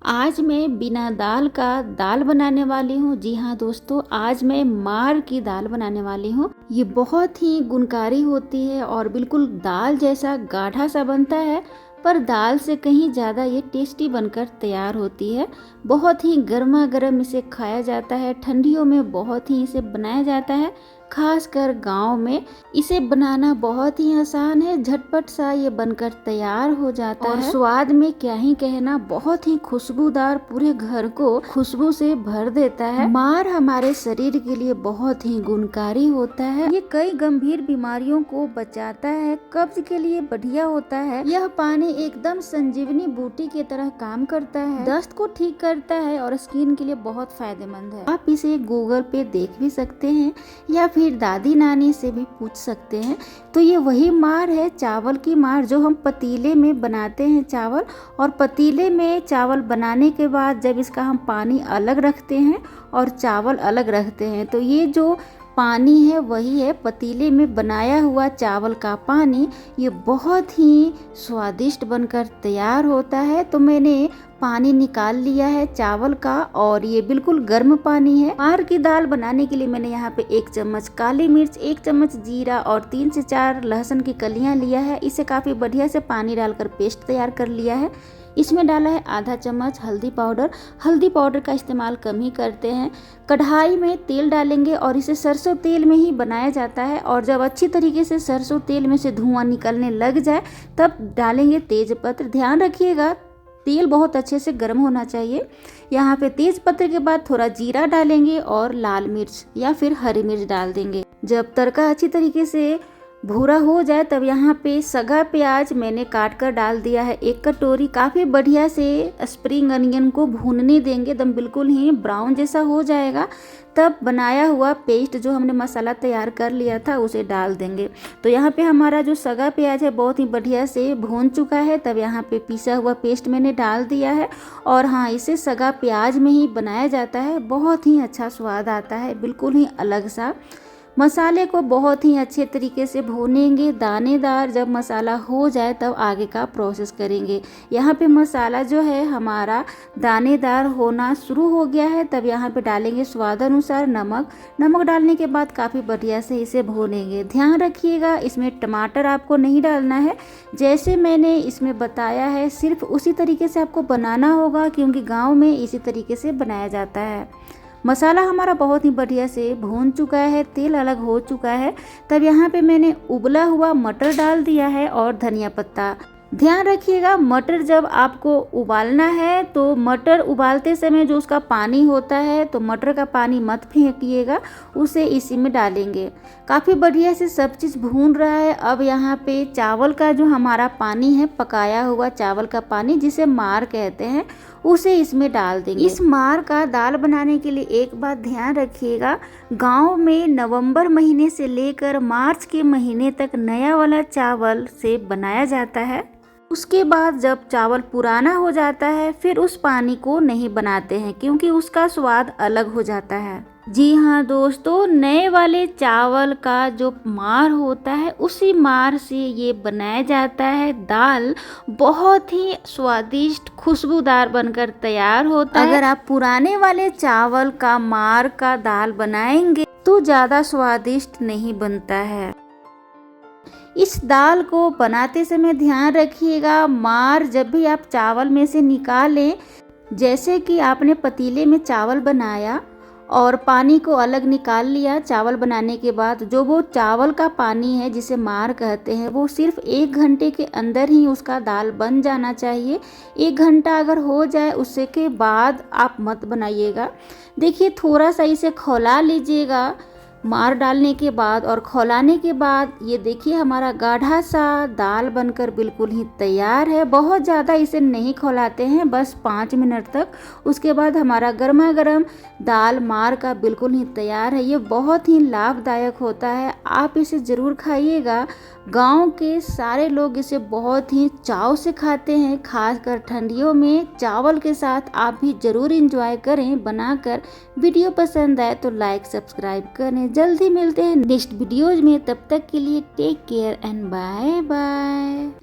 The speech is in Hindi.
आज मैं बिना दाल का दाल बनाने वाली हूँ। जी हाँ दोस्तों, आज मैं मार की दाल बनाने वाली हूँ। ये बहुत ही गुणकारी होती है और बिल्कुल दाल जैसा गाढ़ा सा बनता है, पर दाल से कहीं ज़्यादा ये टेस्टी बनकर तैयार होती है। बहुत ही गर्मा गर्म इसे खाया जाता है, ठंडियों में बहुत ही इसे बनाया जाता है, खासकर गांव में। इसे बनाना बहुत ही आसान है, झटपट सा ये बनकर तैयार हो जाता है और स्वाद में क्या ही कहना, बहुत ही खुशबूदार, पूरे घर को खुशबू से भर देता है। मार हमारे शरीर के लिए बहुत ही गुणकारी होता है। ये कई गंभीर बीमारियों को बचाता है, कब्ज के लिए बढ़िया होता है। यह पानी एकदम संजीवनी बूटी की तरह काम करता है, दस्त को ठीक करता है और स्किन के लिए बहुत फायदेमंद है। आप इसे गूगल पे देख भी सकते हैं या फिर दादी नानी से भी पूछ सकते हैं। तो ये वही मार है, चावल की मार, जो हम पतीले में बनाते हैं चावल। और पतीले में चावल बनाने के बाद जब इसका हम पानी अलग रखते हैं और चावल अलग रखते हैं, तो ये जो पानी है वही है पतीले में बनाया हुआ चावल का पानी। ये बहुत ही स्वादिष्ट बनकर तैयार होता है। तो मैंने पानी निकाल लिया है चावल का और ये बिल्कुल गर्म पानी है। मार की दाल बनाने के लिए मैंने यहाँ पे 1 चम्मच काली मिर्च, 1 चम्मच जीरा और 3 से 4 लहसुन की कलियां लिया है। इसे काफ़ी बढ़िया से पानी डालकर पेस्ट तैयार कर लिया है। इसमें डाला है आधा चम्मच हल्दी पाउडर। हल्दी पाउडर का इस्तेमाल कम ही करते हैं। कढ़ाई में तेल डालेंगे और इसे सरसों तेल में ही बनाया जाता है। और जब अच्छी तरीके से सरसों तेल में से धुआं निकलने लग जाए तब डालेंगे तेजपत्र। ध्यान रखिएगा, तेल बहुत अच्छे से गर्म होना चाहिए। यहाँ पे तेज पत्ते के बाद थोड़ा जीरा डालेंगे और लाल मिर्च या फिर हरी मिर्च डाल देंगे। जब तड़का अच्छी तरीके से भूरा हो जाए तब यहाँ पे सगा प्याज मैंने काट कर डाल दिया है 1 कटोरी। काफ़ी बढ़िया से स्प्रिंग अनियन को भूनने देंगे, एकदम बिल्कुल ही ब्राउन जैसा हो जाएगा। तब बनाया हुआ पेस्ट जो हमने मसाला तैयार कर लिया था उसे डाल देंगे। तो यहाँ पे हमारा जो सगा प्याज है बहुत ही बढ़िया से भून चुका है। तब यहाँ पे पिसा हुआ पेस्ट मैंने डाल दिया है। और हाँ, इसे सगा प्याज में ही बनाया जाता है, बहुत ही अच्छा स्वाद आता है, बिल्कुल ही अलग सा। मसाले को बहुत ही अच्छे तरीके से भूनेंगे, दानेदार जब मसाला हो जाए तब आगे का प्रोसेस करेंगे। यहाँ पे मसाला जो है हमारा दानेदार होना शुरू हो गया है। तब यहाँ पे डालेंगे स्वाद अनुसार नमक। नमक डालने के बाद काफ़ी बढ़िया से इसे भूनेंगे। ध्यान रखिएगा, इसमें टमाटर आपको नहीं डालना है। जैसे मैंने इसमें बताया है सिर्फ उसी तरीके से आपको बनाना होगा, क्योंकि गाँव में इसी तरीके से बनाया जाता है। मसाला हमारा बहुत ही बढ़िया से भून चुका है, तेल अलग हो चुका है। तब यहाँ पे मैंने उबला हुआ मटर डाल दिया है और धनिया पत्ता। ध्यान रखिएगा, मटर जब आपको उबालना है तो मटर उबालते समय जो उसका पानी होता है, तो मटर का पानी मत फेंकिएगा, उसे इसी में डालेंगे। काफ़ी बढ़िया से सब चीज़ भून रहा है। अब यहाँ पे चावल का जो हमारा पानी है, पकाया हुआ चावल का पानी जिसे मार कहते हैं, उसे इसमें डाल देंगे। इस मार का दाल बनाने के लिए एक बात ध्यान रखिएगा, गांव में नवंबर महीने से लेकर मार्च के महीने तक नया वाला चावल से बनाया जाता है। उसके बाद जब चावल पुराना हो जाता है फिर उस पानी को नहीं बनाते हैं, क्योंकि उसका स्वाद अलग हो जाता है। जी हाँ दोस्तों, नए वाले चावल का जो मार होता है उसी मार से ये बनाया जाता है। दाल बहुत ही स्वादिष्ट खुशबूदार बनकर तैयार होता है। अगर आप पुराने वाले चावल का मार का दाल बनाएंगे तो ज़्यादा स्वादिष्ट नहीं बनता है। इस दाल को बनाते समय ध्यान रखिएगा, मार जब भी आप चावल में से निकालें, जैसे कि आपने पतीले में चावल बनाया और पानी को अलग निकाल लिया चावल बनाने के बाद, जो वो चावल का पानी है जिसे मार कहते हैं, वो सिर्फ 1 घंटे के अंदर ही उसका दाल बन जाना चाहिए। 1 घंटा अगर हो जाए उससे के बाद आप मत बनाइएगा। देखिए, थोड़ा सा इसे खौला लीजिएगा मार डालने के बाद, और खौलाने के बाद ये देखिए हमारा गाढ़ा सा दाल बनकर बिल्कुल ही तैयार है। बहुत ज़्यादा इसे नहीं खौलाते हैं, बस 5 मिनट तक। उसके बाद हमारा गर्मा गर्म दाल मार का बिल्कुल ही तैयार है। ये बहुत ही लाभदायक होता है, आप इसे ज़रूर खाइएगा। गांव के सारे लोग इसे बहुत ही चाव से खाते हैं, खासकर ठंडियों में चावल के साथ। आप भी ज़रूर एंजॉय करें बनाकर। वीडियो पसंद आए तो लाइक सब्सक्राइब करें। जल्दी मिलते हैं नेक्स्ट वीडियोज में, तब तक के लिए take care and bye bye.